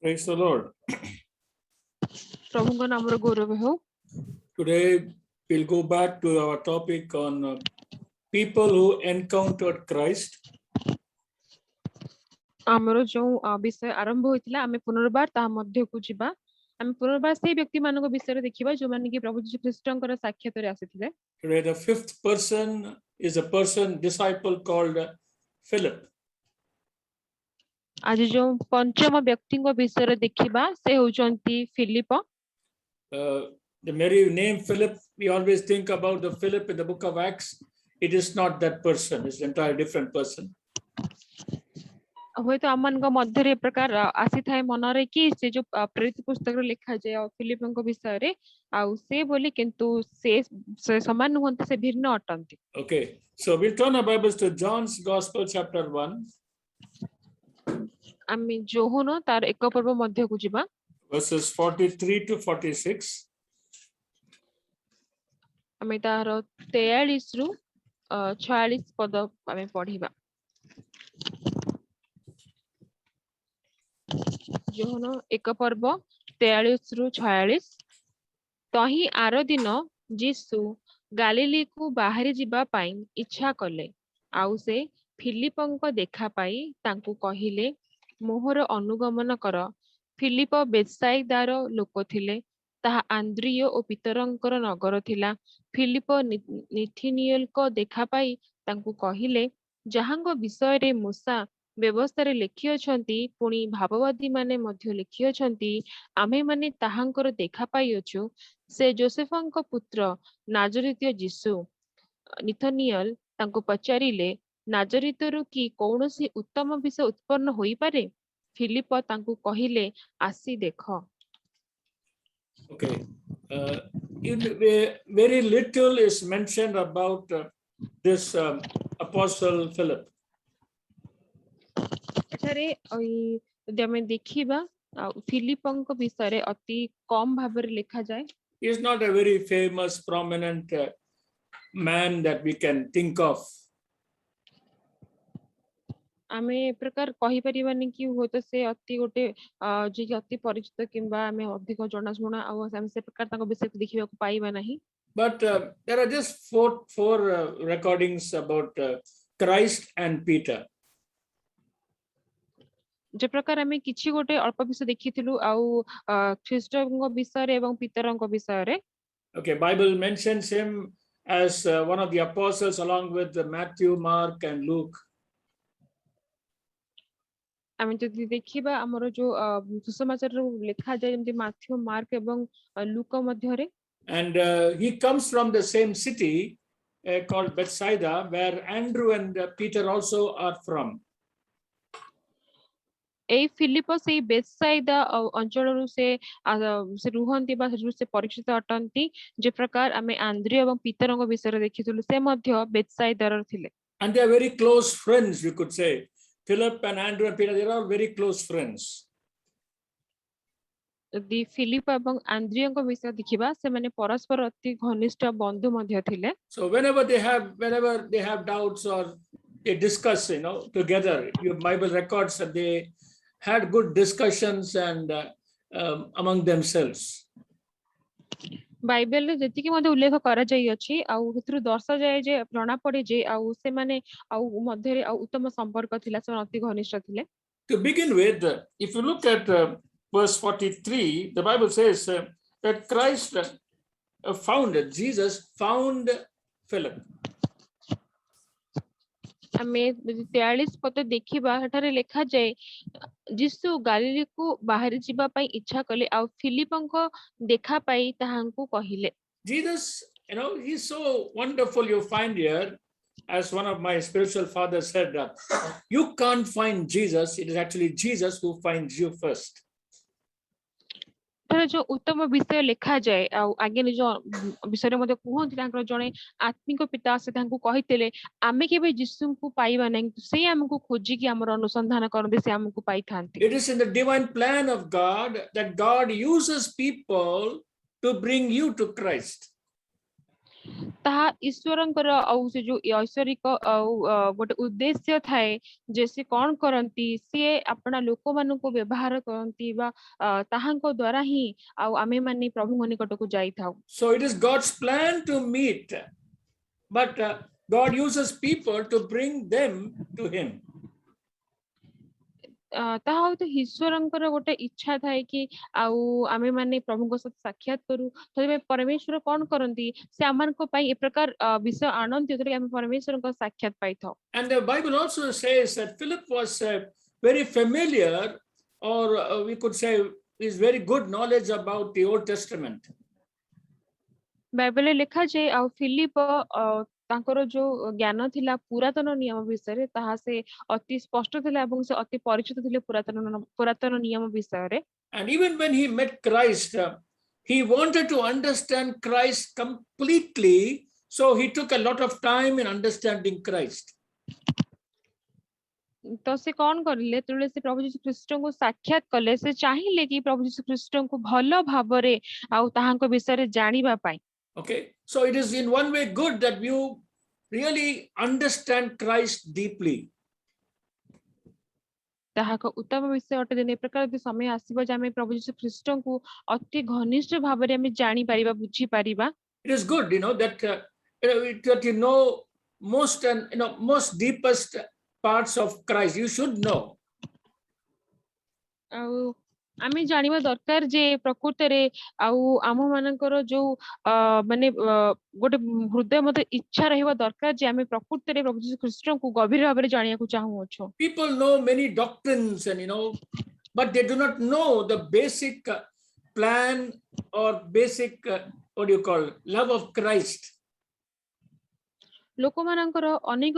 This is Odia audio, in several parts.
Praise the Lord. प्रभुଙ୍କ नामର ଗୌରବ ହେଉ। Today we'll go back to our topic on people who encountered Christ. ଆମର ଯୋଉ ବିଷୟ ଆରମ୍ଭ ହୋଇଥିଲା ଆମେ ପୁନର୍ବାର ତାହା ମଧ୍ୟକୁ ଯିବା। ଆମେ ପୁନର୍ବାର ସେହି ବ୍ୟକ୍ତିମାନଙ୍କ ବିଷୟରେ ଦେଖିବା ଯୋଉମାନେ କି ପ୍ରଭୁ ଯୀଶୁ ଖ୍ରୀଷ୍ଟଙ୍କର ସାକ୍ଷାତରେ ଆସିଥିଲେ। Today the fifth person is a person disciple called Philip. ଆଜି ଯୋଉ ପଞ୍ଚମ ବ୍ୟକ୍ତିଙ୍କ ବିଷୟରେ ଦେଖିବା ସେ ହେଉଛନ୍ତି Philip. The very name Philip, we always think about the Philip in the book of Acts. It is not that person, it's an entirely different person. ହୁଏତ ଆମମାନଙ୍କ ମଧ୍ୟରେ ଏ ପ୍ରକାର ଆସିଥାଏ ମନରେ କି ସେ ଯୋଉ ପ୍ରେରିତ ପୁସ୍ତକରେ ଲେଖାଯାଏ ଫିଲିପଙ୍କ ବିଷୟରେ ଆଉ ସେ ବୋଲି କିନ୍ତୁ ସେ ସମାନ ନୁହନ୍ତି, ସେ ଭିନ୍ନ ଅଟନ୍ତି। Okay, so we'll turn our Bibles to John's Gospel chapter 1. ଆମେ ଯୋହନ ତାର ଏକ ପର୍ବ ମଧ୍ୟକୁ ଯିବା। Verses 43 to 46. ଆମେ ତାର 43 ରୁ 46 ପଦ ଆମେ ପଢିବା। ଯୋହନ ଏକ ପର୍ବ 43 ରୁ 46। ତହିଁ ଆର ଦିନ ଯୀଶୁ ଗାଲିଲିକୁ ବାହାରି ଯିବା ପାଇଁ ଇଚ୍ଛା କଲେ। ଆଉ ସେ ଫିଲିପଙ୍କ ଦେଖା ପାଇ ତାଙ୍କୁ କହିଲେ, ମୋହର ଅନୁଗମନ କର। ଫିଲିପ ବେଥସାଇଦାର ଲୋକ ଥିଲେ। ତାହା ଆନ୍ଦ୍ରିୟ ଓ ପିତରଙ୍କର ନଗର ଥିଲା। ଫିଲିପ ନିଥିନିଏଲଙ୍କ ଦେଖା ପାଇ ତାଙ୍କୁ କହିଲେ, ଯାହାଙ୍କ ବିଷୟରେ ମୂଷା ବ୍ୟବସ୍ଥାରେ ଲେଖିଅଛନ୍ତି ପୁଣି ଭାବବାଦୀ ମାନେ ମଧ୍ୟ ଲେଖିଅଛନ୍ତି, ଆମ୍ଭେମାନେ ତାହାଙ୍କର ଦେଖା ପାଇଅଛୁ। ସେ ଯୋସେଫଙ୍କ ପୁତ୍ର ନାଜରିତୀୟ ଯୀଶୁ। ନିଥନିଏଲ ତାଙ୍କୁ ପଚାରିଲେ, ନାଜରିତରୁ କି କୌଣସି ଉତ୍ତମ ବିଷୟ ଉତ୍ପନ୍ନ ହୋଇପାରେ? ଫିଲିପ ତାଙ୍କୁ କହିଲେ, ଆସି ଦେଖ। Okay, very little is mentioned about this apostle Philip. ଏଠାରେ ଯଦି ଆମେ ଦେଖିବା ଫିଲିପଙ୍କ ବିଷୟରେ ଅତି କମ ଭାବରେ ଲେଖାଯାଏ। He is not a very famous, prominent man that we can think of. ଆମେ ଏ ପ୍ରକାର କହିପାରିବାନି କି ହୁଏତ ସେ ଅତି ଗୋଟେ ଯେ ଅତି ପରିଚିତ କିମ୍ବା ଆମେ ଅଧିକ ଜଣାଶୁଣା ଆଉ ଆମେ ସେ ପ୍ରକାର ତାଙ୍କ ବିଷୟରେ ଦେଖିବାକୁ ପାଇବା ନାହିଁ। But there are just four recordings about Christ and Peter. ଯେ ପ୍ରକାର ଆମେ କିଛି ଗୋଟେ ଅଳ୍ପ ବିଷୟ ଦେଖିଥିଲୁ ଆଉ ଖ୍ରୀଷ୍ଟଙ୍କ ବିଷୟରେ ଏବଂ ପିତରଙ୍କ ବିଷୟରେ। Okay, Bible mentions him as one of the apostles along with Matthew, Mark and Luke. ଆମେ ଯଦି ଦେଖିବା ଆମର ଯୋଉ ସୁସମାଚାରରେ ଲେଖାଯାଏ ଯେମିତି ମାଥ୍ୟୁ, ମାର୍କ ଏବଂ ଲୁକ ମଧ୍ୟରେ। And he comes from the same city called Bethsaida, where Andrew and Peter also are from. এই ଫିଲିପ ସେଇ ବେଥସାଇଦା ଅଞ୍ଚଳରୁ ସେ ରୁହନ୍ତି ବା ସେ ପରିଚିତ ଅଟନ୍ତି। ଯେ ପ୍ରକାର ଆମେ ଆନ୍ଦ୍ରିୟ ଏବଂ ପିତରଙ୍କ ବିଷୟରେ ଦେଖିଥିଲୁ ସେ ମଧ୍ୟ ବେଥସାଇଦାର ଥିଲେ। And they are very close friends, we could say. Philip and Andrew and Peter, they are all very close friends. ଯଦି ଫିଲିପ ଏବଂ ଆନ୍ଦ୍ରିୟଙ୍କ ବିଷୟ ଦେଖିବା ସେମାନେ ପରସ୍ପର ଅତି ଘନିଷ୍ଠ ବନ୍ଧୁ ମଧ୍ୟ ଥିଲେ। So whenever they have doubts or they discuss, together, your Bible records that they had good discussions and among themselves. ବାଇବେଲରେ ଯେତିକି ମଧ୍ୟ ଉଲ୍ଲେଖ କରାଯାଇଅଛି ଆଉ ସେଥିରୁ ଦର୍ଶାଯାଏ ଯେ ଜଣା ପଡେ ଯେ ଆଉ ସେମାନେ ଆଉ ମଧ୍ୟରେ ଆଉ ଉତ୍ତମ ସମ୍ପର୍କ ଥିଲା, ସେମାନେ ଅତି ଘନିଷ୍ଠ ଥିଲେ। To begin with, if you look at verse 43, the Bible says that Jesus found Philip. ଆମେ 43 ପଦ ଦେଖିବା ସେଠାରେ ଲେଖାଯାଏ ଯୀଶୁ ଗାଲିଲିକୁ ବାହାରି ଯିବା ପାଇଁ ଇଚ୍ଛା କଲେ ଆଉ ଫିଲିପଙ୍କ ଦେଖା ପାଇ ତାହାଙ୍କୁ କହିଲେ। Jesus, he's so wonderful. You find here, as one of my spiritual fathers said, that you can't find Jesus. It is actually Jesus who finds you first. ଯୋଉ ଉତ୍ତମ ବିଷୟ ଲେଖାଯାଏ ଆଉ ଆଗେ ନିଜ ବିଷୟରେ ମଧ୍ୟ କୁହନ୍ତି ତାଙ୍କର ଜଣେ ଆତ୍ମିକ ପିତା ସେ ତାଙ୍କୁ କହିଥିଲେ ଆମେ କେବେ ଯୀଶୁଙ୍କୁ ପାଇବା ନାହିଁ, ସେ ଆମକୁ ଖୋଜିକି ଆମର ଅନୁସନ୍ଧାନ କରନ୍ତି, ସେ ଆମକୁ ପାଇଥାନ୍ତି। It is in the divine plan of God that God uses people to bring you to Christ. ତାହା ଈଶ୍ୱରଙ୍କର ଆଉ ସେ ଯୋଉ ଐଶ୍ୱରିକ ଆଉ ଗୋଟେ ଉଦ୍ଦେଶ୍ୟ ଥାଏ ଯେ ସେ କଣ କରନ୍ତି, ସିଏ ଆପଣା ଲୋକମାନଙ୍କୁ ବ୍ୟବହାର କରନ୍ତି ବା ତାହାଙ୍କ ଦ୍ୱାରା ହିଁ ଆଉ ଆମେ ମାନେ ପ୍ରଭୁଙ୍କ ନିକଟକୁ ଯାଇଥାଉ। So it is God's plan to meet, but God uses people to bring them to Him. ତାହା ହଉଛି ଈଶ୍ୱରଙ୍କର ଗୋଟେ ଇଚ୍ଛା ଥାଏ କି ଆଉ ଆମେ ମାନେ ପ୍ରଭୁଙ୍କ ସହିତ ସାକ୍ଷାତ କରୁ। ସେଥିପାଇଁ ପରମେଶ୍ୱର କଣ କରନ୍ତି, ସେ ଆମମାନଙ୍କ ପାଇଁ ଏ ପ୍ରକାର ବିଷୟ ଆଣନ୍ତି ଯୋଉଥିରେ ଆମେ ପରମେଶ୍ୱରଙ୍କ ସାକ୍ଷାତ ପାଇଥାଉ। And the Bible also says that Philip was very familiar, or we could say is very good knowledge about the Old Testament. ବାଇବେଲରେ ଲେଖାଯାଏ ଆଉ ଫିଲିପ ତାଙ୍କର ଯୋଉ ଜ୍ଞାନ ଥିଲା ପୁରାତନ ନିୟମ ବିଷୟରେ ତାହା ସେ ଅତି ସ୍ପଷ୍ଟ ଥିଲା ଏବଂ ସେ ଅତି ପରିଚିତ ଥିଲେ ପୁରାତନ ନିୟମ ବିଷୟରେ। And even when he met Christ, he wanted to understand Christ completely, so he took a lot of time in understanding Christ. ତ ସେ କଣ କରିଲେ, ଯେତେବେଳେ ସେ ପ୍ରଭୁ ଯୀଶୁ ଖ୍ରୀଷ୍ଟଙ୍କୁ ସାକ୍ଷାତ କଲେ ସେ ଚାହିଁଲେ କି ପ୍ରଭୁ ଯୀଶୁ ଖ୍ରୀଷ୍ଟଙ୍କୁ ଭଲ ଭାବରେ ଆଉ ତାହାଙ୍କ ବିଷୟରେ ଜାଣିବା ପାଇଁ। Okay, so it is in one way good that you really understand Christ deeply. ତାହା ଏକ ଉତ୍ତମ ବିଷୟ ଅଟେ ଯେ ଏ ପ୍ରକାର ଯଦି ସମୟ ଆସିବ ଯେ ଆମେ ପ୍ରଭୁ ଯୀଶୁ ଖ୍ରୀଷ୍ଟଙ୍କୁ ଅତି ଘନିଷ୍ଠ ଭାବରେ ଆମେ ଜାଣିପାରିବା, ବୁଝିପାରିବା। It is good, that you know most and most deepest parts of Christ. You should know. ଆଉ ଆମେ ଜାଣିବା ଦରକାର ଯେ ପ୍ରକୃତରେ ଆଉ ଆମ ମାନଙ୍କର ଯୋଉ ମାନେ ଗୋଟେ ହୃଦୟ ମଧ୍ୟ ଇଚ୍ଛା ରହିବା ଦରକାର ଯେ ଆମେ ପ୍ରକୃତରେ ପ୍ରଭୁ ଯୀଶୁ ଖ୍ରୀଷ୍ଟଙ୍କୁ ଗଭୀର ଭାବରେ ଜାଣିବାକୁ ଚାହୁଁଅଛୁ। People know many doctrines and but they do not know the basic plan or basic what do you call love of Christ. ଲୋକମାନଙ୍କର ଅନେକ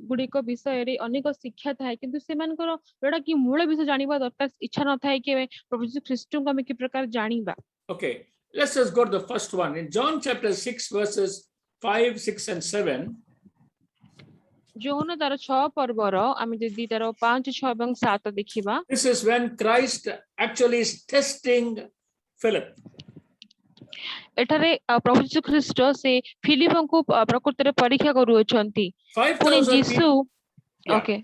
ଗୁଡିକ ବିଷୟରେ ଅନେକ ଶିକ୍ଷା ଥାଏ କିନ୍ତୁ ସେମାନଙ୍କର ଯୋଉଟା କି ମୂଳ ବିଷୟ ଜାଣିବା ଦରକାର ଇଚ୍ଛା ନଥାଏ କି ପ୍ରଭୁ ଯୀଶୁ ଖ୍ରୀଷ୍ଟଙ୍କୁ ଆମେ କି ପ୍ରକାର ଜାଣିବା। Okay, let's just go to the first one in John chapter 6 verses 5, 6 and 7. ଯୋହନ ତାର 6 ପର୍ବର ଆମେ ଯଦି ତାର 5, 6 ଏବଂ 7 ଦେଖିବା। This is when Christ actually is testing Philip. ଏଠାରେ ପ୍ରଭୁ ଯୀଶୁ ଖ୍ରୀଷ୍ଟ ସେ ଫିଲିପଙ୍କୁ ପ୍ରକୃତରେ ପରୀକ୍ଷା କରୁଅଛନ୍ତି। ପୁଣି ଯୀଶୁ okay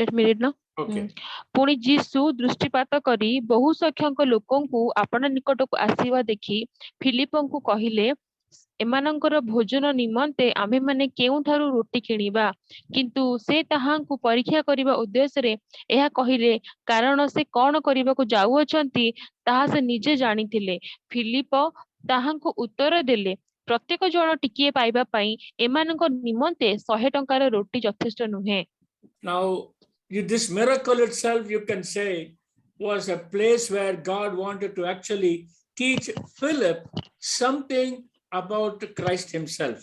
let me read now. ପୁଣି ଯୀଶୁ ଦୃଷ୍ଟିପାତ କରି ବହୁ ସଂଖ୍ୟକ ଲୋକଙ୍କୁ ଆପଣା ନିକଟକୁ ଆସିବା ଦେଖି ଫିଲିପଙ୍କୁ କହିଲେ, ଏମାନଙ୍କର ଭୋଜନ ନିମନ୍ତେ ଆମ୍ଭେମାନେ କେଉଁଠାରୁ ରୋଟି କିଣିବା? କିନ୍ତୁ ସେ ତାହାଙ୍କୁ ପରୀକ୍ଷା କରିବା ଉଦ୍ଦେଶ୍ୟରେ ଏହା କହିଲେ, କାରଣ ସେ କଣ କରିବାକୁ ଯାଉଅଛନ୍ତି ତାହା ସେ ନିଜେ ଜାଣିଥିଲେ। ଫିଲିପ ତାହାଙ୍କୁ ଉତ୍ତର ଦେଲେ, ପ୍ରତ୍ୟେକ ଜଣ ଟିକିଏ ପାଇବା ପାଇଁ ଏମାନଙ୍କ ନିମନ୍ତେ 100 ଟଙ୍କାର ରୋଟି ଯଥେଷ୍ଟ ନୁହେଁ। Now this miracle itself, you can say, was a place where God wanted to actually teach Philip something about Christ himself.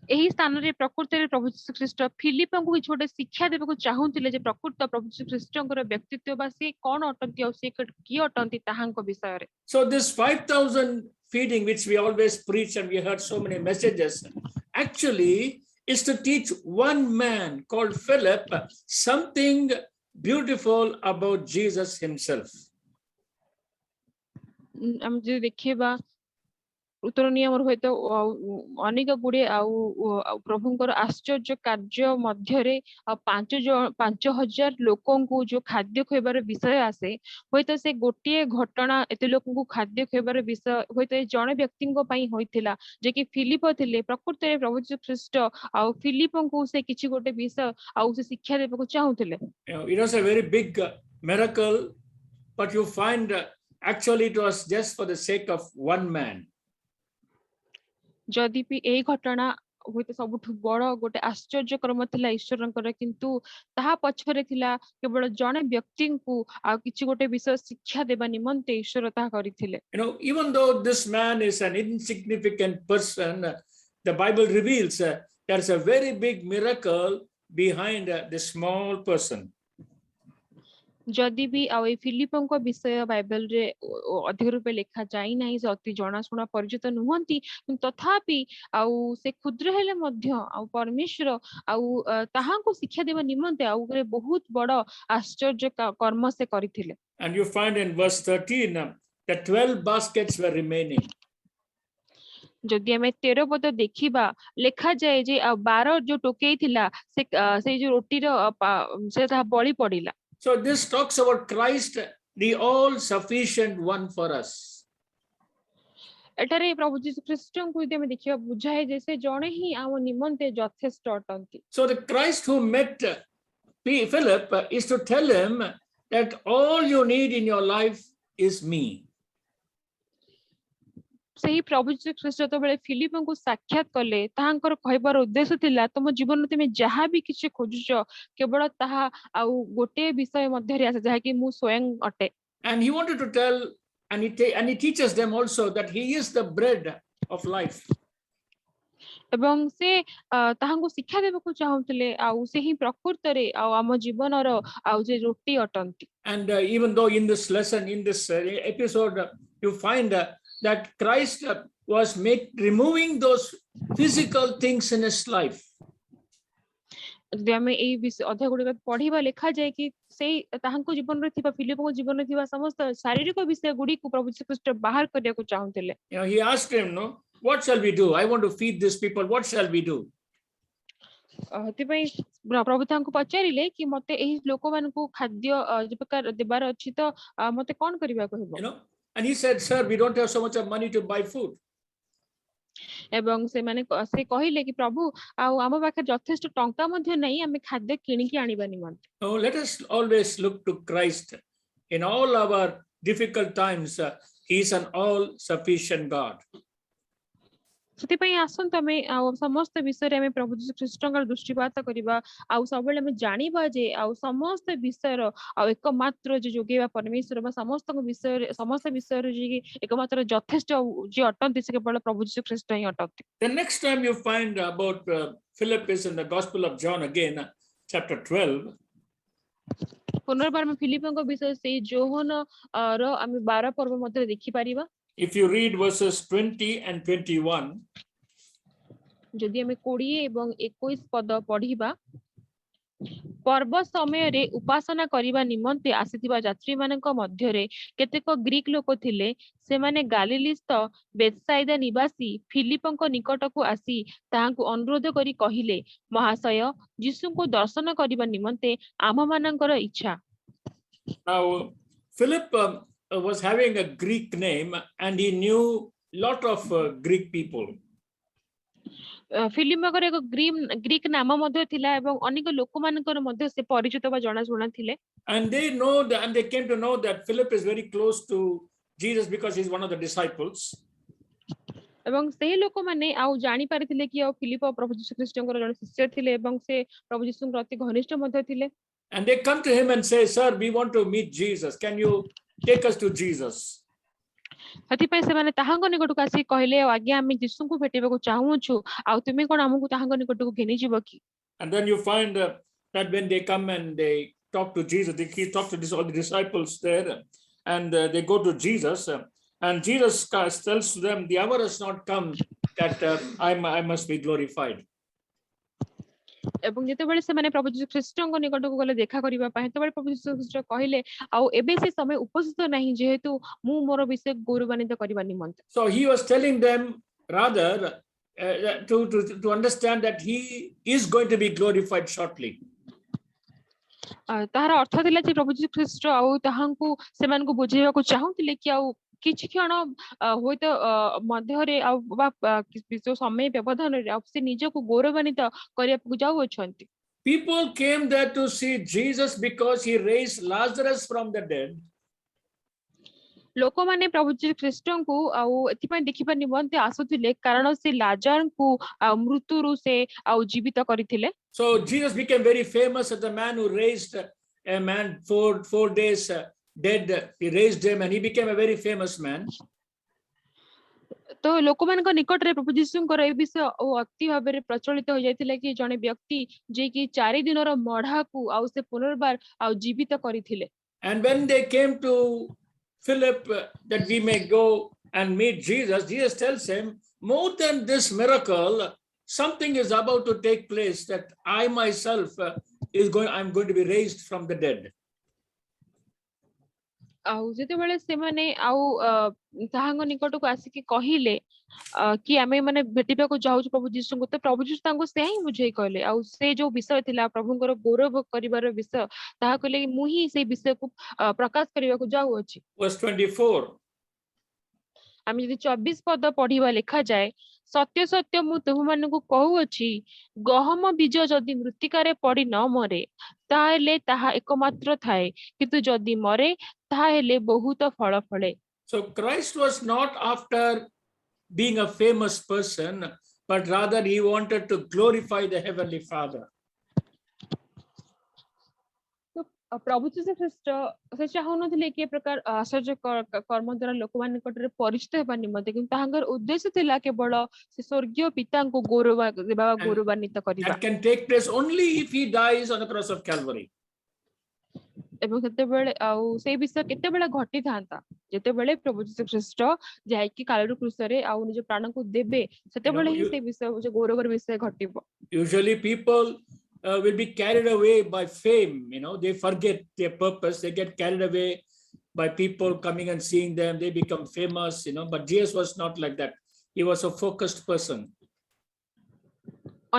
ଏହି ସ୍ଥାନରେ ପ୍ରକୃତରେ ପ୍ରଭୁ ଯୀଶୁ ଖ୍ରୀଷ୍ଟ ଫିଲିପଙ୍କୁ କିଛି ଗୋଟେ ଶିକ୍ଷା ଦେବାକୁ ଚାହୁଁଥିଲେ ଯେ ପ୍ରକୃତ ପ୍ରଭୁ ଯୀଶୁ ଖ୍ରୀଷ୍ଟଙ୍କର ବ୍ୟକ୍ତିତ୍ୱ ବା ସେ କଣ ଅଟନ୍ତି ଆଉ ସେ କିଏ ଅଟନ୍ତି ତାହାଙ୍କ ବିଷୟରେ। So this 5,000 feeding which we always preach and we heard so many messages actually is to teach one man called Philip something beautiful about Jesus himself. ଆମେ ଯଦି ଦେଖିବା ଉତ୍ତର ନିୟମର ହୁଏତ ଅନେକ ଗୁଡିଏ ଆଉ ପ୍ରଭୁଙ୍କର ଆଶ୍ଚର୍ଯ୍ୟ କାର୍ଯ୍ୟ ମଧ୍ୟରେ 5,000 ଲୋକଙ୍କୁ ଯୋଉ ଖାଦ୍ୟ ଖୁଆଇବାର ବିଷୟ ଆସେ, ହୁଏତ ସେ ଗୋଟିଏ ଘଟଣା ଏତେ ଲୋକଙ୍କୁ ଖାଦ୍ୟ ଖୁଆଇବାର ବିଷୟ ହୁଏତ ଜଣେ ବ୍ୟକ୍ତିଙ୍କ ପାଇଁ ହୋଇଥିଲା ଯେ କି ଫିଲିପ ଥିଲେ। ପ୍ରକୃତରେ ପ୍ରଭୁ ଯୀଶୁ ଖ୍ରୀଷ୍ଟ ଆଉ ଫିଲିପଙ୍କୁ ସେ କିଛି ଗୋଟେ ବିଷୟ ଆଉ ସେ ଶିକ୍ଷା ଦେବାକୁ ଚାହୁଁଥିଲେ। It was a very big miracle, but you find actually it was just for the sake of one man. ଯଦି ବି ଏହି ଘଟଣା ହୁଏତ ସବୁଠୁ ବଡ ଗୋଟେ ଆଶ୍ଚର୍ଯ୍ୟକର୍ମ ଥିଲା ଈଶ୍ୱରଙ୍କର, କିନ୍ତୁ ତାହା ପଛରେ ଥିଲା କେବଳ ଜଣେ ବ୍ୟକ୍ତିଙ୍କୁ ଆଉ କିଛି ଗୋଟେ ବିଷୟ ଶିକ୍ଷା ଦେବା ନିମନ୍ତେ ଈଶ୍ୱର ତାହା କରିଥିଲେ। Even though this man is an insignificant person, the Bible reveals there's a very big miracle behind this small person. ଯଦି ବି ଆଉ ଏ ଫିଲିପଙ୍କ ବିଷୟ ବାଇବେଲରେ ଅଧିକ ରୂପେ ଲେଖା ଯାଇ ନାହିଁ, ସେ ଅତି ଜଣାଶୁଣା ପରିଚିତ ନୁହନ୍ତି, ତଥାପି ଆଉ ସେ କ୍ଷୁଦ୍ର ହେଲେ ମଧ୍ୟ ଆଉ ପରମେଶ୍ୱର ଆଉ ତାହାଙ୍କୁ ଶିକ୍ଷା ଦେବା ନିମନ୍ତେ ଆଉ ଗୋଟେ ବହୁତ ବଡ ଆଶ୍ଚର୍ଯ୍ୟ କର୍ମ ସେ କରିଥିଲେ। And you find in verse 13 that 12 baskets were remaining. ଯଦି ଆମେ 13 ପଦ ଦେଖିବା ଲେଖାଯାଏ ଯେ 12 ଯୋଉ ଟୋକେଇ ଥିଲା ସେଇ ଯୋଉ ରୋଟିର ସେ ତାହା ବଳି ପଡିଲା। So this talks about Christ, the all sufficient one for us. ଏଠାରେ ପ୍ରଭୁ ଯୀଶୁ ଖ୍ରୀଷ୍ଟଙ୍କୁ ଯଦି ଆମେ ଦେଖିବା ବୁଝାଏ ଯେ ସେ ଜଣେ ହିଁ ଆମ ନିମନ୍ତେ ଯଥେଷ୍ଟ ଅଟନ୍ତି। So the Christ who met Philip is to tell him that all you need in your life is me. ସେହି ପ୍ରଭୁ ଯୀଶୁ ଖ୍ରୀଷ୍ଟ ଯେତେବେଳେ ଫିଲିପଙ୍କୁ ସାକ୍ଷାତ କଲେ ତାହାଙ୍କର କହିବାର ଉଦ୍ଦେଶ୍ୟ ଥିଲା ତମ ଜୀବନରେ ତୁମେ ଯାହା ବି କିଛି ଖୋଜୁଛ କେବଳ ତାହା ଆଉ ଗୋଟିଏ ବିଷୟ ମଧ୍ୟରେ ଆସେ ଯାହାକି ମୁଁ ସ୍ୱୟଂ ଅଟେ। And he wanted to tell, and he teaches them also that he is the bread of life. ଏବଂ ସେ ତାହାଙ୍କୁ ଶିକ୍ଷା ଦେବାକୁ ଚାହୁଁଥିଲେ ଆଉ ସେ ହିଁ ପ୍ରକୃତରେ ଆଉ ଆମ ଜୀବନର ଆଉ ଯେ ରୋଟି ଅଟନ୍ତି। And even though in this lesson, in this episode, you find that Christ was removing those physical things in his life. ଯଦି ଆମେ ଏଇ ଅଧ୍ୟାୟ ଗୁଡିକ ପଢିବା ଲେଖାଯାଏ କି ସେଇ ତାହାଙ୍କ ଜୀବନରେ ଥିବା ଫିଲିପଙ୍କ ଜୀବନରେ ଥିବା ସମସ୍ତ ଶାରୀରିକ ବିଷୟ ଗୁଡିକୁ ପ୍ରଭୁ ଯୀଶୁ ଖ୍ରୀଷ୍ଟ ବାହାର କରିବାକୁ ଚାହୁଁଥିଲେ। He asked him, no, what shall we do? I want to feed these people. What shall we do? ସେଥିପାଇଁ ପ୍ରଭୁ ତାଙ୍କୁ ପଚାରିଲେ କି ମତେ ଏହି ଲୋକମାନଙ୍କୁ ଖାଦ୍ୟ ପ୍ରକାର ଦେବାର ଅଛି ତ ମତେ କଣ କରିବାକୁ ହେବ? And he said, sir, we don't have so much of money to buy food. ଏବଂ ସେମାନେ ସେ କହିଲେ କି ପ୍ରଭୁ ଆଉ ଆମ ପାଖରେ ଯଥେଷ୍ଟ ଟଙ୍କା ମଧ୍ୟ ନାହିଁ ଆମେ ଖାଦ୍ୟ କିଣିକି ଆଣିବା ନିମନ୍ତେ। Oh, let us always look to Christ in all our difficult times. He is an all sufficient God. ସେଥିପାଇଁ ଆସନ୍ତୁ ଆମେ ଆଉ ସମସ୍ତ ବିଷୟରେ ଆମେ ପ୍ରଭୁ ଯୀଶୁ ଖ୍ରୀଷ୍ଟଙ୍କର ଦୃଷ୍ଟିପାତ କରିବା ଆଉ ସବୁବେଳେ ଆମେ ଜାଣିବା ଯେ ଆଉ ସମସ୍ତ ବିଷୟର ଆଉ ଏକମାତ୍ର ଯେ ଯୋଗେଇବା ପରମେଶ୍ୱର ବା ସମସ୍ତଙ୍କ ବିଷୟରେ ଯିଏ ଏକମାତ୍ର ଯଥେଷ୍ଟ ଯିଏ ଅଟନ୍ତି ସେ କେବଳ ପ୍ରଭୁ ଯୀଶୁ ଖ୍ରୀଷ୍ଟ ହିଁ ଅଟନ୍ତି। The next time you find about Philip is in the Gospel of John again, chapter 12. ପୁନର୍ବାର ଆମେ ଫିଲିପଙ୍କ ବିଷୟ ସେଇ ଯୋହନ ର ଆମେ 12 ପର୍ବ ମଧ୍ୟରେ ଦେଖିପାରିବା। If you read verses 20 and 21, ଯଦି ଆମେ 20 ଏବଂ 21 ପଦ ପଢିବା ପର୍ବ ସମୟରେ ଉପାସନା କରିବା ନିମନ୍ତେ ଆସିଥିବା ଯାତ୍ରୀମାନଙ୍କ ମଧ୍ୟରେ କେତେକ ଗ୍ରୀକ ଲୋକ ଥିଲେ ସେମାନେ ଗାଲିଲିସ୍ଥ ବେଥସାଇଦା ନିବାସୀ ଫିଲିପଙ୍କ ନିକଟକୁ ଆସି ତାହାଙ୍କୁ ଅନୁରୋଧ କରି କହିଲେ ମହାଶୟ ଯୀଶୁଙ୍କୁ ଦର୍ଶନ କରିବା ନିମନ୍ତେ ଆମ୍ଭମାନଙ୍କର ଇଚ୍ଛା। Now Philip was having a Greek name and he knew lot of Greek people. ଫିଲିପଙ୍କର ଏକ ଗ୍ରୀକ ନାମ ମଧ୍ୟ ଥିଲା ଏବଂ ଅନେକ ଲୋକମାନଙ୍କର ମଧ୍ୟ ସେ ପରିଚିତ ବା ଜଣାଶୁଣା ଥିଲେ। And they came to know that Philip is very close to Jesus because he's one of the disciples. ଏବଂ ସେହି ଲୋକମାନେ ଆଉ ଜାଣି ପାରିଥିଲେ କି ଆଉ ଫିଲିପ ପ୍ରଭୁ ଯୀଶୁ ଖ୍ରୀଷ୍ଟଙ୍କର ଜଣେ ଶିଷ୍ୟ ଥିଲେ ଏବଂ ସେ ପ୍ରଭୁ ଯୀଶୁଙ୍କର ଅତି ଘନିଷ୍ଠ ମଧ୍ୟ ଥିଲେ। And they come to him and say, sir, we want to meet Jesus. Can you take us to Jesus? ସେଥିପାଇଁ ସେମାନେ ତାହାଙ୍କ ନିକଟକୁ ଆସି କହିଲେ ଆଜ୍ଞା ଆମେ ଯୀଶୁଙ୍କୁ ଭେଟିବାକୁ ଚାହୁଁଛୁ ଆଉ ତୁମେ କଣ ଆମକୁ ତାହାଙ୍କ ନିକଟକୁ ଘେନିଯିବ କି? And then you find that when they come and they talk to Jesus, he talks to all the disciples there, and they go to Jesus, and Jesus tells to them, the hour has not come that I must be glorified. ଏବଂ ଯେତେବେଳେ ସେମାନେ ପ୍ରଭୁ ଯୀଶୁ ଖ୍ରୀଷ୍ଟଙ୍କ ନିକଟକୁ ଗଲେ ଦେଖା କରିବା ପାଇଁ ସେତେବେଳେ ପ୍ରଭୁ ଯୀଶୁ ଖ୍ରୀଷ୍ଟ କହିଲେ ଆଉ ଏବେ ସେ ସମୟ ଉପସ୍ଥିତ ନାହିଁ ଯେହେତୁ ମୁଁ ମୋର ବିଷୟ ଗୌରବାନ୍ୱିତ କରିବା ନିମନ୍ତେ। So he was telling them rather to understand that he is going to be glorified shortly. ତାହାର ଅର୍ଥ ଥିଲା ଯେ ପ୍ରଭୁ ଯୀଶୁ ଖ୍ରୀଷ୍ଟ ଆଉ ତାହାଙ୍କୁ ସେମାନଙ୍କୁ ବୁଝେଇବାକୁ ଚାହୁଁଥିଲେ କି ଆଉ କିଛି କ୍ଷଣ ହୁଏତ ମଧ୍ୟରେ ଆଉ ବା ସମୟ ବ୍ୟବଧାନରେ ଆଉ ସେ ନିଜକୁ ଗୌରବାନ୍ୱିତ କରିବାକୁ ଯାଉଅଛନ୍ତି। People came there to see Jesus because he raised Lazarus from the dead. ଲୋକମାନେ ପ୍ରଭୁ ଯୀଶୁ ଖ୍ରୀଷ୍ଟଙ୍କୁ ଆଉ ଏଥିପାଇଁ ଦେଖିବା ନିମନ୍ତେ ଆସୁଥିଲେ କାରଣ ସେ ଲାଜରଙ୍କୁ ମୃତ୍ୟୁରୁ ସେ ଆଉ ଜୀବିତ କରିଥିଲେ। So Jesus became very famous as the man who raised a man 4 days dead. He raised him and he became a very famous man. ତ ଲୋକମାନଙ୍କ ନିକଟରେ ପ୍ରଭୁ ଯୀଶୁଙ୍କର ଏ ବିଷୟ ଅତି ଭାବରେ ପ୍ରଚଳିତ ହୋଇଯାଇଥିଲା କି ଜଣେ ବ୍ୟକ୍ତି ଯିଏକି 4 ଦିନର ମଢାକୁ ଆଉ ସେ ପୁନର୍ବାର ଆଉ ଜୀବିତ କରିଥିଲେ। And when they came to Philip that we may go and meet Jesus, Jesus tells him, more than this miracle, something is about to take place that I myself I'm going to be raised from the dead. ଆଉ ଯେତେବେଳେ ସେମାନେ ଆଉ ତାହାଙ୍କ ନିକଟକୁ ଆସିକି କହିଲେ କି ଆମେ ମାନେ ଭେଟିବାକୁ ଯାଉଛୁ ପ୍ରଭୁ ଯୀଶୁଙ୍କୁ, ତ ପ୍ରଭୁ ଯୀଶୁ ତାଙ୍କୁ ସେ ହିଁ ବୁଝେଇ କହିଲେ। ଆଉ ସେ ଯୋଉ ବିଷୟ ଥିଲା ପ୍ରଭୁଙ୍କର ଗୌରବ କରିବାର ବିଷୟ, ତାହା କହିଲେ ମୁଁ ହିଁ ସେଇ ବିଷୟକୁ ପ୍ରକାଶ କରିବାକୁ ଯାଉଅଛି। Verse 24. ଆମେ ଯଦି 24 ପଦ ପଢିବା, ଲେଖାଯାଏ, ସତ୍ୟ ସତ୍ୟ ମୁଁ ତୁମମାନଙ୍କୁ କହୁଅଛି, ଗହମ ବୀଜ ଯଦି ମୃତ୍ତିକାରେ ପଡି ନ ମରେ, ତାହେଲେ ତାହା ଏକମାତ୍ର ଥାଏ, କିନ୍ତୁ ଯଦି ମରେ, ତାହେଲେ ବହୁତ ଫଳ ଫଳେ। So Christ was not after being a famous person, but rather he wanted to glorify the Heavenly Father. ପ୍ରଭୁ ଯୀଶୁ ଖ୍ରୀଷ୍ଟ ସେ ଚାହୁଁନଥିଲେ କି ଏ ପ୍ରକାର ଆଶ୍ଚର୍ଯ୍ୟ କର୍ମ ଦ୍ୱାରା ଲୋକମାନଙ୍କ ନିକଟରେ ପରିଚିତ ହେବା ନିମନ୍ତେ, କିନ୍ତୁ ତାହାଙ୍କର ଉଦ୍ଦେଶ୍ୟ ଥିଲା କେବଳ ସେ ସ୍ୱର୍ଗୀୟ ପିତାଙ୍କୁ ଗୌରବ ଦେବା, ଗୌରବାନ୍ୱିତ କରିବା। That can take place only if he dies on the cross of Calvary. ଏବଂ ସେତେବେଳେ ଆଉ ସେଇ ବିଷୟ କେତେବେଳେ ଘଟିଥାନ୍ତା, ଯେତେବେଳେ ପ୍ରଭୁ ଯୀଶୁ ଖ୍ରୀଷ୍ଟ ଯାଇକି କାଳରୁ କ୍ରୁଶରେ ଆଉ ନିଜ ପ୍ରାଣକୁ ଦେବେ, ସେତେବେଳେ ହିଁ ସେଇ ବିଷୟ ଗୌରବର ବିଷୟ ଘଟିବ। Usually people will be carried away by fame, they forget their purpose, they get carried away by people coming and seeing them, they become famous, but Jesus was not like that. He was a focused person.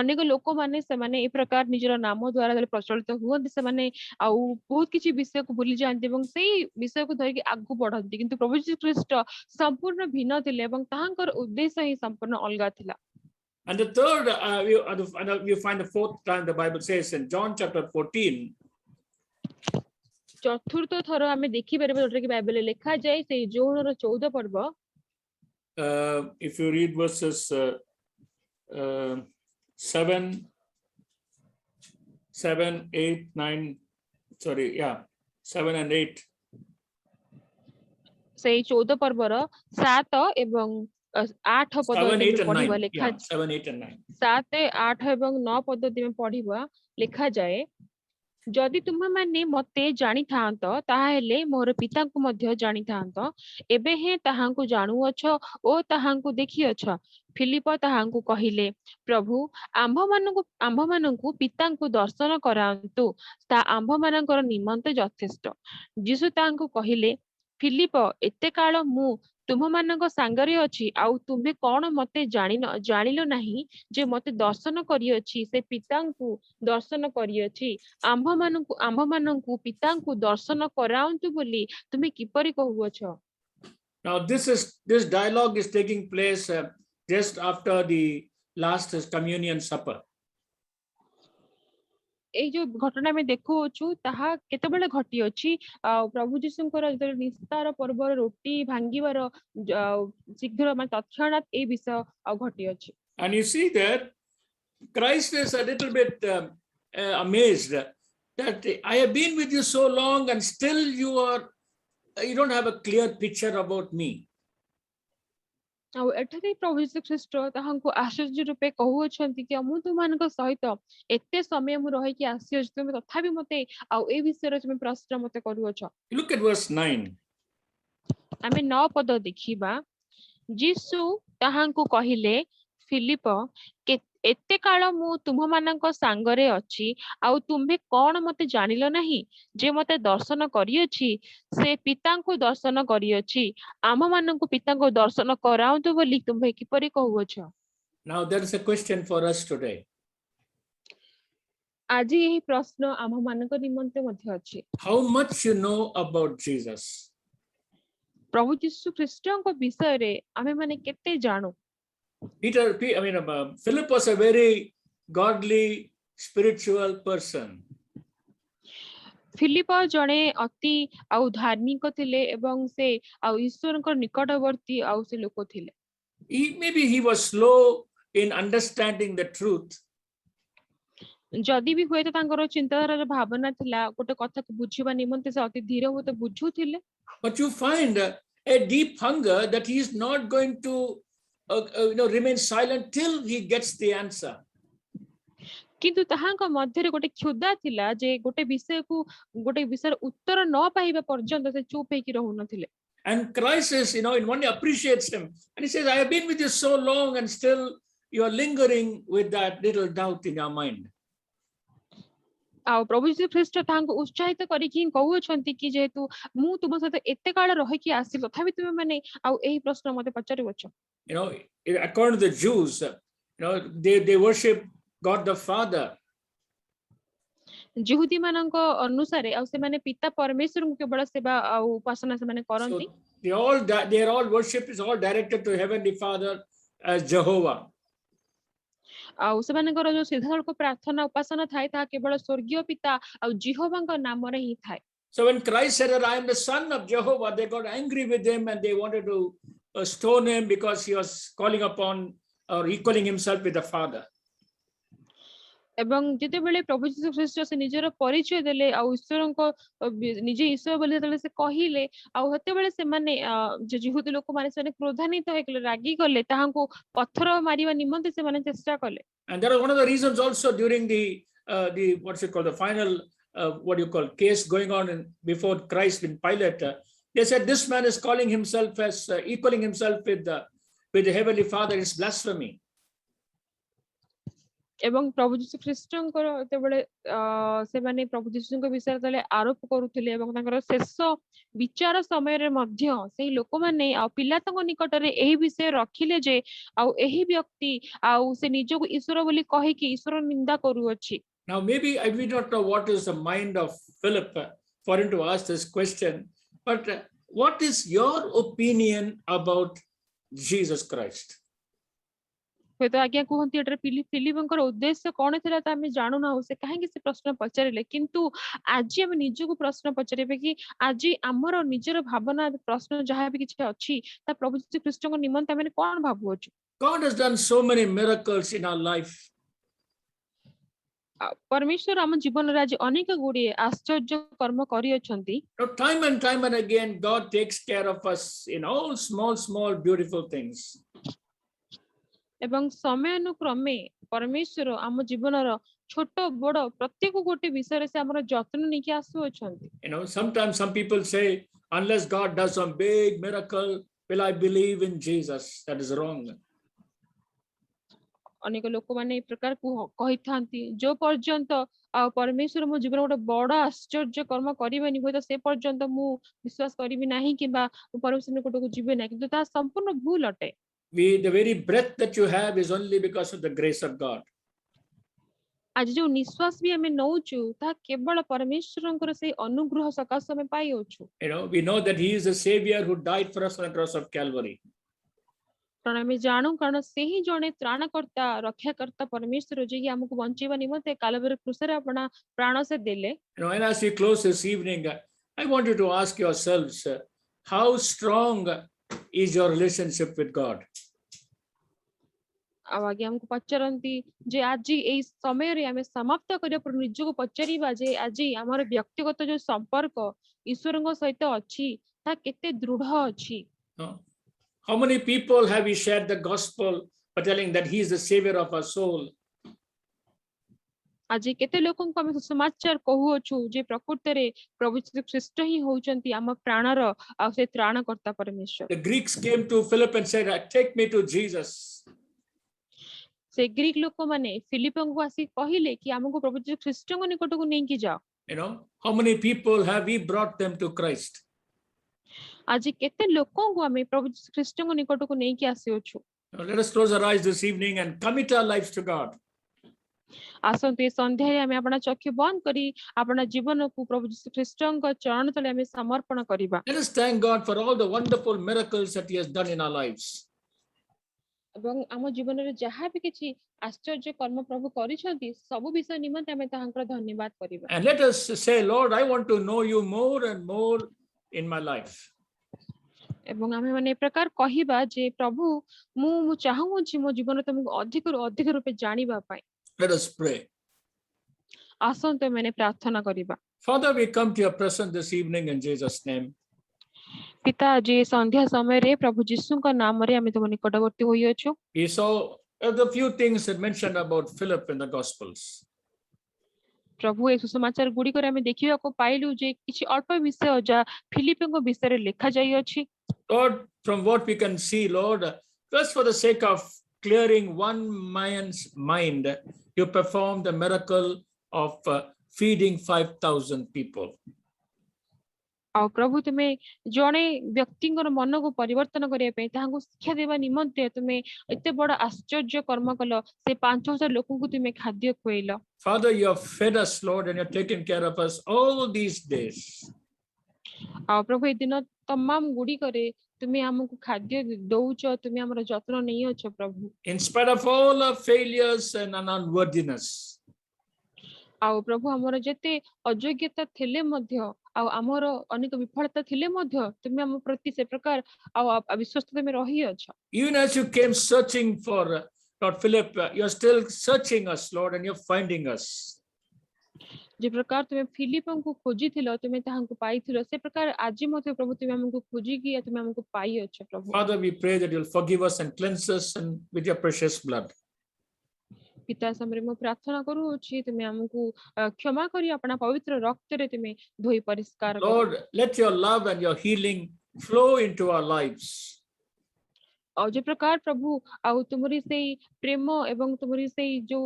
ଅନେକ ଲୋକମାନେ ସେମାନେ ଏ ପ୍ରକାର ନିଜର ନାମ ଦ୍ୱାରା ପ୍ରଚଳିତ ହୁଅନ୍ତି, ସେମାନେ ଆଉ ବହୁତ କିଛି ବିଷୟକୁ ଭୁଲି ଯାଆନ୍ତି ଏବଂ ସେଇ ବିଷୟକୁ ଧରିକି ଆଗକୁ ବଢନ୍ତି, କିନ୍ତୁ ପ୍ରଭୁ ଯୀଶୁ ଖ୍ରୀଷ୍ଟ ସମ୍ପୂର୍ଣ୍ଣ ଭିନ୍ନ ଥିଲେ ଏବଂ ତାହାଙ୍କର ଉଦ୍ଦେଶ୍ୟ ହିଁ ସମ୍ପୂର୍ଣ୍ଣ ଅଲଗା ଥିଲା। And the third, you find the fourth time the Bible says in John chapter 14. ଚତୁର୍ଥ ଥର ଆମେ ଦେଖିପାରିବା ଯୋଉଟା କି ବାଇବେଲରେ ଲେଖାଯାଏ ସେଇ ଯୋହନର 14 ପର୍ବ। If you read verses 7, 8, 9, 7 and 8. ସେଇ 14 ପର୍ବର 7 ଏବଂ 8 ପଦ ପଢିବା, ଲେଖା 7, 8 and 9. 7, 8 ଏବଂ 9 ପଦ ପଢିବା, ଲେଖାଯାଏ, ଯଦି ତୁମେମାନେ ମତେ ଜାଣିଥାନ୍ତ, ତାହେଲେ ମୋର ପିତାଙ୍କୁ ମଧ୍ୟ ଜାଣିଥାନ୍ତ। ଏବେ ହିଁ ତାହାଙ୍କୁ ଜାଣୁଅଛ ଓ ତାହାଙ୍କୁ ଦେଖିଅଛ। ଫିଲିପ ତାହାଙ୍କୁ କହିଲେ, ପ୍ରଭୁ, ଆମ୍ଭମାନଙ୍କୁ ପିତାଙ୍କୁ ଦର୍ଶନ କରାନ୍ତୁ, ତା ଆମ୍ଭମାନଙ୍କର ନିମନ୍ତେ ଯଥେଷ୍ଟ। ଯୀଶୁ ତାହାଙ୍କୁ କହିଲେ, ଫିଲିପ, ଏତେ କାଳ ମୁଁ ତୁମମାନଙ୍କ ସାଙ୍ଗରେ ଅଛି, ଆଉ ତୁମେ କଣ ମତେ ଜାଣିଲ ନାହିଁ ଯେ ମତେ ଦର୍ଶନ କରିଅଛି ସେ ପିତାଙ୍କୁ ଦର୍ଶନ କରିଅଛି। ଆମ୍ଭମାନଙ୍କୁ ପିତାଙ୍କୁ ଦର୍ଶନ କରାନ୍ତୁ ବୋଲି ତୁମେ କିପରି କହୁଅଛ? Now this dialogue is taking place just after the last communion supper. এই ଯୋଉ ଘଟଣା ଆମେ ଦେଖୁଅଛୁ ତାହା କେତେବେଳେ ଘଟିଅଛି? ପ୍ରଭୁ ଯୀଶୁଙ୍କର ଯେତେବେଳେ ନିସ୍ତାର ପର୍ବର ରୋଟି ଭାଙ୍ଗିବାର ଶୀଘ୍ର ମାନେ ତତ୍କ୍ଷଣାତ୍ এই ବିଷୟ ଘଟିଅଛି। And you see that Christ is a little bit amazed that I have been with you so long and still you don't have a clear picture about me. ଆଉ ଏଠାରେ ପ୍ରଭୁ ଯୀଶୁ ଖ୍ରୀଷ୍ଟ ତାହାଙ୍କୁ ଆଶ୍ଚର୍ଯ୍ୟ ରୂପେ କହୁଅଛନ୍ତି କି ମୁଁ ତୁମମାନଙ୍କ ସହିତ ଏତେ ସମୟ ମୁଁ ରହିକି ଆସିଅଛି, ତୁମେ ତଥାପି ମତେ ଆଉ ଏ ବିଷୟରେ ତୁମେ ପ୍ରଶ୍ନ ମତେ କରୁଅଛ। Look at verse 9. ଆମେ 9 ପଦ ଦେଖିବା। ଯୀଶୁ ତାହାଙ୍କୁ କହିଲେ, ଫିଲିପ, ଏତେ କାଳ ମୁଁ ତୁମମାନଙ୍କ ସାଙ୍ଗରେ ଅଛି, ଆଉ ତୁମ୍ଭେ କଣ ମତେ ଜାଣିଲ ନାହିଁ ଯେ ମତେ ଦର୍ଶନ କରିଅଛି ସେ ପିତାଙ୍କୁ ଦର୍ଶନ କରିଅଛି। ଆମ୍ଭମାନଙ୍କୁ ପିତାଙ୍କୁ ଦର୍ଶନ କରାନ୍ତୁ ବୋଲି ତୁମ୍ଭେ କିପରି କହୁଅଛ? Now there is a question for us today. ଆଜି ଏହି ପ୍ରଶ୍ନ ଆମ୍ଭମାନଙ୍କ ନିମନ୍ତେ ମଧ୍ୟ ଅଛି। How much you know about Jesus? ପ୍ରଭୁ ଯୀଶୁ ଖ୍ରୀଷ୍ଟଙ୍କ ବିଷୟରେ ଆମେ ମାନେ କେତେ ଜାଣୁ? Philip was a very godly, spiritual person. Philip ଜଣେ ଅତି ଆଉ ଧାର୍ମିକ ଥିଲେ ଏବଂ ସେ ଆଉ ଈଶ୍ୱରଙ୍କ ନିକଟବର୍ତ୍ତୀ ଆଉ ସେ ଲୋକ ଥିଲେ। Maybe he was slow in understanding the truth. ଯଦି ବି ହୁଏତ ତାଙ୍କର ଚିନ୍ତାଧାରାର ଭାବନା ଥିଲା ଗୋଟେ କଥାକୁ ବୁଝିବା ନିମନ୍ତେ ସେ ଅତି ଧୀର ହୁଏତ ବୁଝୁଥିଲେ। But you find a deep hunger that he is not going to remain silent till he gets the answer. କିନ୍ତୁ ତାହାଙ୍କ ମଧ୍ୟରେ ଗୋଟେ କ୍ଷୁଧା ଥିଲା ଯେ ଗୋଟେ ବିଷୟର ଉତ୍ତର ନ ପାଇବା ପର୍ଯ୍ୟନ୍ତ ସେ ଚୁପ ହେଇକି ରହୁନଥିଲେ। And Christ is, in one way appreciates him. And he says, I have been with you so long and still you are lingering with that little doubt in your mind. ଆଉ ପ୍ରଭୁ ଯୀଶୁ ଖ୍ରୀଷ୍ଟ ତାଙ୍କୁ ଉତ୍ସାହିତ କରିକି କହୁଅଛନ୍ତି କି ଯେହେତୁ ମୁଁ ତୁମ ସହିତ ଏତେ କାଳ ରହିକି ଆସିଲି ତଥାପି ତୁମେ ମାନେ ଆଉ ଏହି ପ୍ରଶ୍ନ ମତେ ପଚାରୁଅଛ। You know, according to the Jews, they worship God the Father. ଯିହୁଦୀ ମାନଙ୍କ ଅନୁସାରେ ଆଉ ସେମାନେ ପିତା ପରମେଶ୍ୱରଙ୍କୁ କେବଳ ସେବା ଆଉ ଉପାସନା ସେମାନେ କରନ୍ତି। So their all worship is all directed to Heavenly Father as Jehovah. ଆଉ ସେମାନଙ୍କର ଯୋଉ ସିଧାସଳଖ ପ୍ରାର୍ଥନା ଉପାସନା ଥାଏ ତାହା କେବଳ ସ୍ୱର୍ଗୀୟ ପିତା ଆଉ ଜିହୋବାଙ୍କ ନାମରେ ହିଁ ଥାଏ। So when Christ said that I am the son of Jehovah, they got angry with him and they wanted to stone him because he was calling upon or equaling himself with the Father. ଏବଂ ଯେତେବେଳେ ପ୍ରଭୁ ଯୀଶୁ ଖ୍ରୀଷ୍ଟ ସେ ନିଜର ପରିଚୟ ଦେଲେ ଆଉ ଈଶ୍ୱରଙ୍କ ନିଜେ ଈଶ୍ୱର ବୋଲି ଯେତେବେଳେ ସେ କହିଲେ ଆଉ ସେତେବେଳେ ସେମାନେ ଯିହୁଦୀ ଲୋକମାନେ ସେମାନେ କ୍ରୋଧାନ୍ୱିତ ହେଇଗଲେ ରାଗିଗଲେ ତାହାଙ୍କୁ ପଥର ମାରିବା ନିମନ୍ତେ ସେମାନେ ଚେଷ୍ଟା କଲେ। And that was one of the reasons also during the what's it called, the final what you call case going on before Christ in Pilate. They said this man is calling himself as equaling himself with the Heavenly Father. It's blasphemy. ଏବଂ ପ୍ରଭୁ ଯୀଶୁ ଖ୍ରୀଷ୍ଟଙ୍କର ଯେତେବେଳେ ସେମାନେ ପ୍ରଭୁ ଯୀଶୁଙ୍କ ବିଷୟରେ ତାହେଲେ ଆରୋପ କରୁଥିଲେ ଏବଂ ତାଙ୍କର ଶେଷ ବିଚାର ସମୟରେ ମଧ୍ୟ ସେଇ ଲୋକମାନେ ଆଉ ପିଲାତଙ୍କ ନିକଟରେ ଏହି ବିଷୟ ରଖିଲେ ଯେ ଆଉ ଏହି ବ୍ୟକ୍ତି ଆଉ ସେ ନିଜକୁ ଈଶ୍ୱର ବୋଲି କହିକି ଈଶ୍ୱର ନିନ୍ଦା କରୁଅଛି। Now maybe we don't know what is the mind of Philip for him to ask this question, but what is your opinion about Jesus Christ? ହୁଏତ ଆଜ୍ଞା କୁହନ୍ତି ଏଠାରେ ଫିଲିପଙ୍କର ଉଦ୍ଦେଶ୍ୟ କଣ ଥିଲା ତ ଆମେ ଜାଣୁନାହୁଁ ସେ କାହିଁକି ସେ ପ୍ରଶ୍ନ ପଚାରିଲେ କିନ୍ତୁ ଆଜି ଆମେ ନିଜକୁ ପ୍ରଶ୍ନ ପଚାରିବେ କି ଆଜି ଆମର ନିଜର ଭାବନା ପ୍ରଶ୍ନ ଯାହା ବି କିଛି ଅଛି ତା ପ୍ରଭୁ ଯୀଶୁ ଖ୍ରୀଷ୍ଟଙ୍କ ନିମନ୍ତେ ଆମେ କଣ ଭାବୁଅଛୁ। God has done so many miracles in our life. परमेश्वर ଆମ ଜୀବନରେ ଆଜି ଅନେକ ଗୁଡ଼ିଏ ଆଶ୍ଚର୍ଯ୍ୟ କର୍ମ କରିଅଛନ୍ତି। Time and again God takes care of us in all small beautiful things. ଏବଂ ସମୟାନୁକ୍ରମେ ପରମେଶ୍ୱର ଆମ ଜୀବନର ଛୋଟ ବଡ଼ ପ୍ରତ୍ୟେକ ଗୋଟେ ବିଷୟରେ ସେ ଆମର ଯତ୍ନ ନେଇକି ଆସୁଅଛନ୍ତି। Sometimes some people say unless God does some big miracle will I believe in Jesus. That is wrong. ଅନେକ ଲୋକମାନେ ଏ ପ୍ରକାର କହିଥାନ୍ତି ଯୋଉ ପର୍ଯ୍ୟନ୍ତ ଆଉ ପରମେଶ୍ୱର ମୋ ଜୀବନ ଗୋଟେ ବଡ଼ ଆଶ୍ଚର୍ଯ୍ୟ କର୍ମ କରିବେନି ହୁଏତ ସେ ପର୍ଯ୍ୟନ୍ତ ମୁଁ ବିଶ୍ୱାସ କରିବି ନାହିଁ କିମ୍ବା ପରମେଶ୍ୱର ନିକଟକୁ ଯିବି ନାହିଁ କିନ୍ତୁ ତାହା ସମ୍ପୂର୍ଣ୍ଣ ଭୁଲ ଅଟେ। The very breath that you have is only because of the grace of God. ଆଜି ଯୋଉ ନିଶ୍ୱାସ ବି ଆମେ ନଉଛୁ ତାହା କେବଳ ପରମେଶ୍ୱରଙ୍କର ସେଇ ଅନୁଗ୍ରହ ସକାଶେ ଆମେ ପାଇଅଛୁ। We know that he is the savior who died for us on the cross of Calvary. କାରଣ ଆମେ ଜାଣୁ କାରଣ ସେହି ଜଣେ ତ୍ରାଣକର୍ତ୍ତା ରକ୍ଷାକର୍ତ୍ତା ପରମେଶ୍ୱର ଯିଏକି ଆମକୁ ବଞ୍ଚିବା ନିମନ୍ତେ କାଲବରୀ କ୍ରୁଶରେ ଆପଣା ପ୍ରାଣ ସେ ଦେଲେ। And as we close this evening, I want you to ask yourselves, how strong is your relationship with God? ଆଉ ଆଜ୍ଞା ଆମକୁ ପଚାରନ୍ତି ଯେ ଆଜି ଏଇ ସମୟରେ ଆମେ ସମାପ୍ତ କରିବା ପୂର୍ବରୁ ନିଜକୁ ପଚାରିବା ଯେ ଆଜି ଆମର ବ୍ୟକ୍ତିଗତ ଯୋଉ ସମ୍ପର୍କ ଈଶ୍ୱରଙ୍କ ସହିତ ଅଛି ତାହା କେତେ ଦୃଢ ଅଛି। How many people have we shared the gospel by telling that he is the savior of our soul? ଆଜି କେତେ ଲୋକଙ୍କୁ ଆମେ ସୁସମାଚାର କହୁଅଛୁ ଯେ ପ୍ରକୃତରେ ପ୍ରଭୁ ଯୀଶୁ ଖ୍ରୀଷ୍ଟ ହିଁ ହଉଛନ୍ତି ଆମ ପ୍ରାଣର ଆଉ ସେ ତ୍ରାଣକର୍ତ୍ତା ପରମେଶ୍ୱର। The Greeks came to Philip and said, take me to Jesus. ସେ ଗ୍ରୀକ ଲୋକମାନେ ଫିଲିପଙ୍କୁ ଆସି କହିଲେ କି ଆମକୁ ପ୍ରଭୁ ଯୀଶୁ ଖ୍ରୀଷ୍ଟଙ୍କ ନିକଟକୁ ନେଇକି ଯାଅ। How many people have we brought them to Christ? ଆଜି କେତେ ଲୋକଙ୍କୁ ଆମେ ପ୍ରଭୁ ଯୀଶୁ ଖ୍ରୀଷ୍ଟଙ୍କ ନିକଟକୁ ନେଇକି ଆସିଅଛୁ। Let us close our eyes this evening and commit our lives to God. ଆସନ୍ତୁ ଏ ସନ୍ଧ୍ୟାରେ ଆମେ ଆପଣ ଚକ୍ଷୁ ବନ୍ଦ କରି ଆପଣ ଜୀବନକୁ ପ୍ରଭୁ ଯୀଶୁ ଖ୍ରୀଷ୍ଟଙ୍କ ଚରଣ ତଳେ ଆମେ ସମର୍ପଣ କରିବା। Let us thank God for all the wonderful miracles that he has done in our lives. ଏବଂ ଆମ ଜୀବନରେ ଯାହା ବି କିଛି ଆଶ୍ଚର୍ଯ୍ୟ କର୍ମ ପ୍ରଭୁ କରିଛନ୍ତି ସବୁ ବିଷୟ ନିମନ୍ତେ ଆମେ ତାହାଙ୍କର ଧନ୍ୟବାଦ କରିବା। And let us say, Lord, I want to know you more and more in my life. ଏବଂ ଆମେ ମାନେ ଏ ପ୍ରକାର କହିବା ଯେ ପ୍ରଭୁ ମୁଁ ଚାହୁଁଛି ମୋ ଜୀବନରେ ତମକୁ ଅଧିକରୁ ଅଧିକ ରୂପେ ଜାଣିବା ପାଇଁ। Let us pray. ଆସନ୍ତୁ ଆମେ ପ୍ରାର୍ଥନା କରିବା। Father, we come to your presence this evening in Jesus' name. ପିତା ଆଜି ସନ୍ଧ୍ୟା ସମୟରେ ପ୍ରଭୁ ଯୀଶୁଙ୍କ ନାମରେ ଆମେ ତମ ନିକଟବର୍ତ୍ତୀ ହୋଇଅଛୁ। We saw the few things that mentioned about Philip in the Gospels. ପ୍ରଭୁ ଏ ସୁସମାଚାର ଗୁଡ଼ିକରେ ଆମେ ଦେଖିବାକୁ ପାଇଲୁ ଯେ କିଛି ଅଳ୍ପ ବିଷୟ ଯାହା ଫିଲିପଙ୍କ ବିଷୟରେ ଲେଖା ଯାଇଅଛି। Lord, from what we can see, Lord, just for the sake of clearing one man's mind, you performed the miracle of feeding 5,000 people. ଆଉ ପ୍ରଭୁ ତୁମେ ଜଣେ ବ୍ୟକ୍ତିଙ୍କର ମନକୁ ପରିବର୍ତ୍ତନ କରିବା ପାଇଁ ତାହାଙ୍କୁ ଶିକ୍ଷା ଦେବା ନିମନ୍ତେ ତୁମେ ଏତେ ବଡ ଆଶ୍ଚର୍ଯ୍ୟ କର୍ମ କଲ ସେ 5,000 ଲୋକଙ୍କୁ ତୁମେ ଖାଦ୍ୟ ଖୁଆଇଲ। Father, you have fed us, Lord, and you're taken care of us all these days. ଆଉ ପ୍ରଭୁ ଏ ଦିନ ତମାମ ଗୁଡିକରେ ତୁମେ ଆମକୁ ଖାଦ୍ୟ ଦଉଛ ତୁମେ ଆମର ଯତ୍ନ ନେଇଅଛ ପ୍ରଭୁ। In spite of all our failures and unworthiness, ଆଉ ପ୍ରଭୁ ଆମର ଯେତେ ଅଯୋଗ୍ୟତା ଥିଲେ ମଧ୍ୟ ଆଉ ଆମର ଅନେକ ବିଫଳତା ଥିଲେ ମଧ୍ୟ ତୁମେ ଆମ ପ୍ରତି ସେ ପ୍ରକାର ଆଉ ଅବିଶ୍ୱସ୍ତ ତୁମେ ରହିଅଛ। even as you came searching for Lord Philip, you're still searching us, Lord, and you're finding us. जे प्रकार तुमे फिलिपଙ୍କୁ खोजिथिलो तुमे ताहांକୁ पाइथिलो से प्रकार आज ମଧ୍ୟ प्रभु तुमे हमକୁ खोजिकी तुमे हमକୁ पाइअछ प्रभु। Father, we pray that you'll forgive us and cleanse us and with your precious blood. पिता समरे म प्रार्थना करूछि तुमे हमକୁ क्षमा करी अपना पवित्र रक्तरे तुमे धोई परिष्कार करो। Lord, let your love and your healing flow into our lives. और जे प्रकार प्रभु आउ तुमरी सेई प्रेम एवं तुमरी सेई जो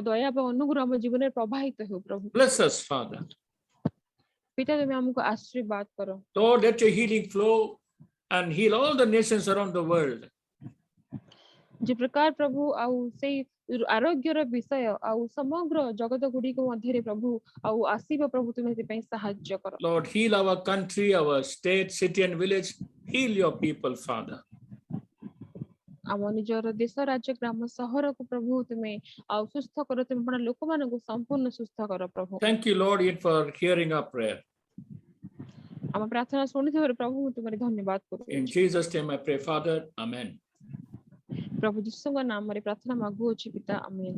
दया व अनुग्रह हम जीवन में प्रवाहित हो प्रभु। Bless us, Father. पिता तुमे हमको आशीर्वाद करो। Lord, let your healing flow and heal all the nations around the world. जे प्रकार प्रभु आउ सेई आरोग्यर विषय आउ समग्र जगत गुडी को मध्यरे प्रभु आउ आसीबो प्रभु तुमे से पई सहाय्य करो। Lord, heal our country, our state, city and village. Heal your people, Father. आम निजर देश राज्य ग्राम सहर को प्रभु तुमे आउ सुस्थ करो तुमे अपन लोक मानन को संपूर्ण सुस्थ करो प्रभु। Thank you, Lord, yet for hearing our prayer. आम प्रार्थना सुनिथिबार प्रभु तुमरे धन्यवाद करू। In Jesus' name I pray, Father. Amen. प्रभु यीशुଙ୍କ नाम रे प्रार्थना मागु अछि पिता आमेन।